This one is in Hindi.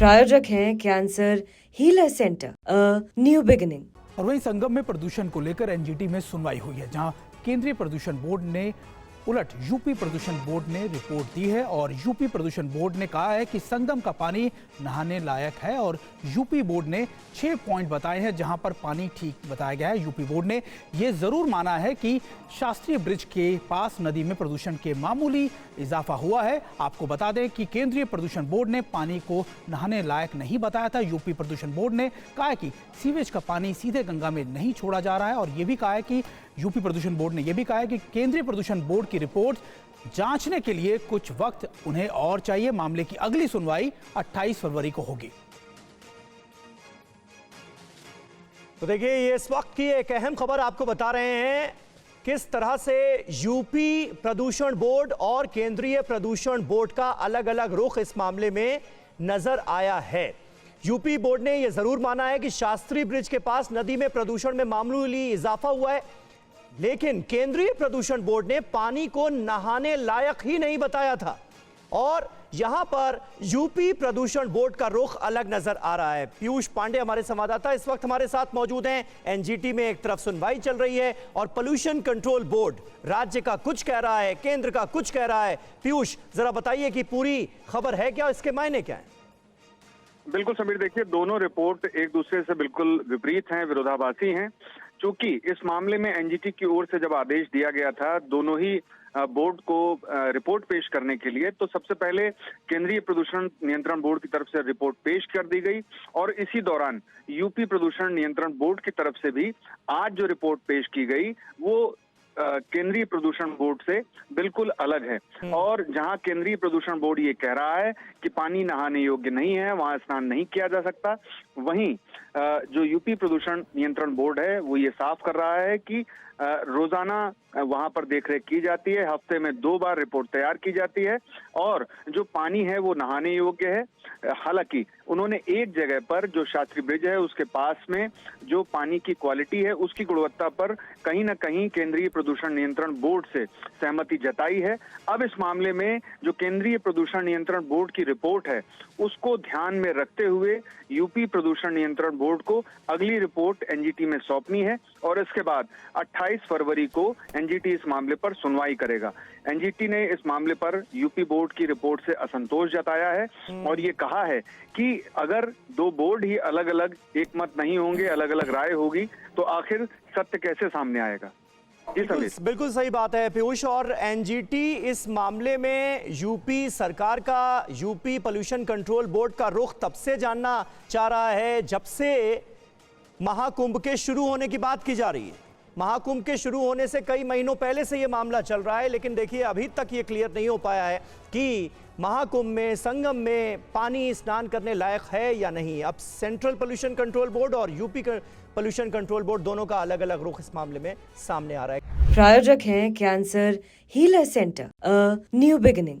प्रायोजक हैं cancer healer centre, a new beginning. और वहीं संगम में प्रदूषण को लेकर एनजीटी में सुनवाई हुई है, जहां केंद्रीय प्रदूषण बोर्ड ने उलट यूपी प्रदूषण बोर्ड ने रिपोर्ट दी है। और यूपी प्रदूषण बोर्ड ने कहा है कि संगम का पानी नहाने लायक है और यूपी बोर्ड ने 6 पॉइंट बताए हैं जहां पर पानी ठीक बताया गया है। यूपी बोर्ड ने यह जरूर माना है कि शास्त्रीय ब्रिज के पास नदी में प्रदूषण के मामूली इजाफा हुआ है। आपको बता दें कि केंद्रीय प्रदूषण बोर्ड ने पानी को नहाने लायक नहीं बताया था। यूपी प्रदूषण बोर्ड ने कहा है कि सीवेज का पानी सीधे गंगा में नहीं छोड़ा जा रहा है। और यह भी कहा है कि यूपी प्रदूषण बोर्ड ने यह भी कहा है कि केंद्रीय प्रदूषण बोर्ड की रिपोर्ट जांचने के लिए कुछ वक्त उन्हें और चाहिए। मामले की अगली सुनवाई 28 फरवरी को होगी। तो देखिए, ये इस वक्त की एक अहम खबर आपको बता रहे हैं किस तरह से यूपी प्रदूषण बोर्ड और केंद्रीय प्रदूषण बोर्ड का अलग अलग रुख इस मामले में नजर आया है। यूपी बोर्ड ने यह जरूर माना है कि शास्त्री ब्रिज के पास नदी में प्रदूषण में मामूली इजाफा हुआ है, लेकिन केंद्रीय प्रदूषण बोर्ड ने पानी को नहाने लायक ही नहीं बताया था। और यहां पर यूपी प्रदूषण बोर्ड का रुख अलग नजर आ रहा है। पीयूष पांडे हमारे संवाददाता इस वक्त हमारे साथ मौजूद हैं। एनजीटी में एक तरफ सुनवाई चल रही है और पोल्यूशन कंट्रोल बोर्ड राज्य का कुछ कह रहा है, केंद्र का कुछ कह रहा है। पीयूष, जरा बताइए कि पूरी खबर है क्या, इसके मायने क्या है? बिल्कुल समीर, देखिए दोनों रिपोर्ट एक दूसरे से बिल्कुल विपरीत हैं, विरोधाभासी हैं। चूंकि इस मामले में एनजीटी की ओर से जब आदेश दिया गया था दोनों ही बोर्ड को रिपोर्ट पेश करने के लिए, तो सबसे पहले केंद्रीय प्रदूषण नियंत्रण बोर्ड की तरफ से रिपोर्ट पेश कर दी गई और इसी दौरान यूपी प्रदूषण नियंत्रण बोर्ड की तरफ से भी आज जो रिपोर्ट पेश की गई वो केंद्रीय प्रदूषण बोर्ड से बिल्कुल अलग है। और जहां केंद्रीय प्रदूषण बोर्ड ये कह रहा है कि पानी नहाने योग्य नहीं है, वहां स्नान नहीं किया जा सकता, वहीं जो यूपी प्रदूषण नियंत्रण बोर्ड है वो ये साफ कर रहा है कि रोजाना वहां पर देखरेख की जाती है, हफ्ते में 2 बार रिपोर्ट तैयार की जाती है और जो पानी है वो नहाने योग्य है। हालांकि उन्होंने एक जगह पर जो शास्त्री ब्रिज है उसके पास में जो पानी की क्वालिटी है उसकी गुणवत्ता पर कहीं ना कहीं केंद्रीय प्रदूषण नियंत्रण बोर्ड से सहमति जताई है। अब इस मामले में जो केंद्रीय प्रदूषण नियंत्रण बोर्ड की रिपोर्ट है उसको ध्यान में रखते हुए यूपी प्रदूषण नियंत्रण बोर्ड को अगली रिपोर्ट एनजीटी में सौंपनी है और इसके बाद 28 फरवरी को एनजीटी इस मामले पर सुनवाई करेगा। एनजीटी ने इस मामले पर यूपी बोर्ड की रिपोर्ट से असंतोष जताया है और ये कहा है कि अगर 2 बोर्ड ही अलग अलग एक मत नहीं होंगे, अलग अलग राय होगी, तो आखिर सत्य कैसे सामने आएगा। बिल्कुल सही बात है पीयूष। और एनजीटी इस मामले में यूपी सरकार का, यूपी पोल्यूशन कंट्रोल बोर्ड का रुख तब से जानना चाह रहा है जब से महाकुंभ के शुरू होने की बात की जा रही है। महाकुंभ के शुरू होने से कई महीनों पहले से यह मामला चल रहा है, लेकिन देखिए अभी तक ये क्लियर नहीं हो पाया है कि महाकुंभ में, संगम में पानी स्नान करने लायक है या नहीं। अब सेंट्रल पोल्यूशन कंट्रोल बोर्ड और यूपी पोल्यूशन कंट्रोल बोर्ड दोनों का अलग अलग रुख इस मामले में सामने आ रहा है। प्रायोजक हैं cancer healer centre, a new beginning.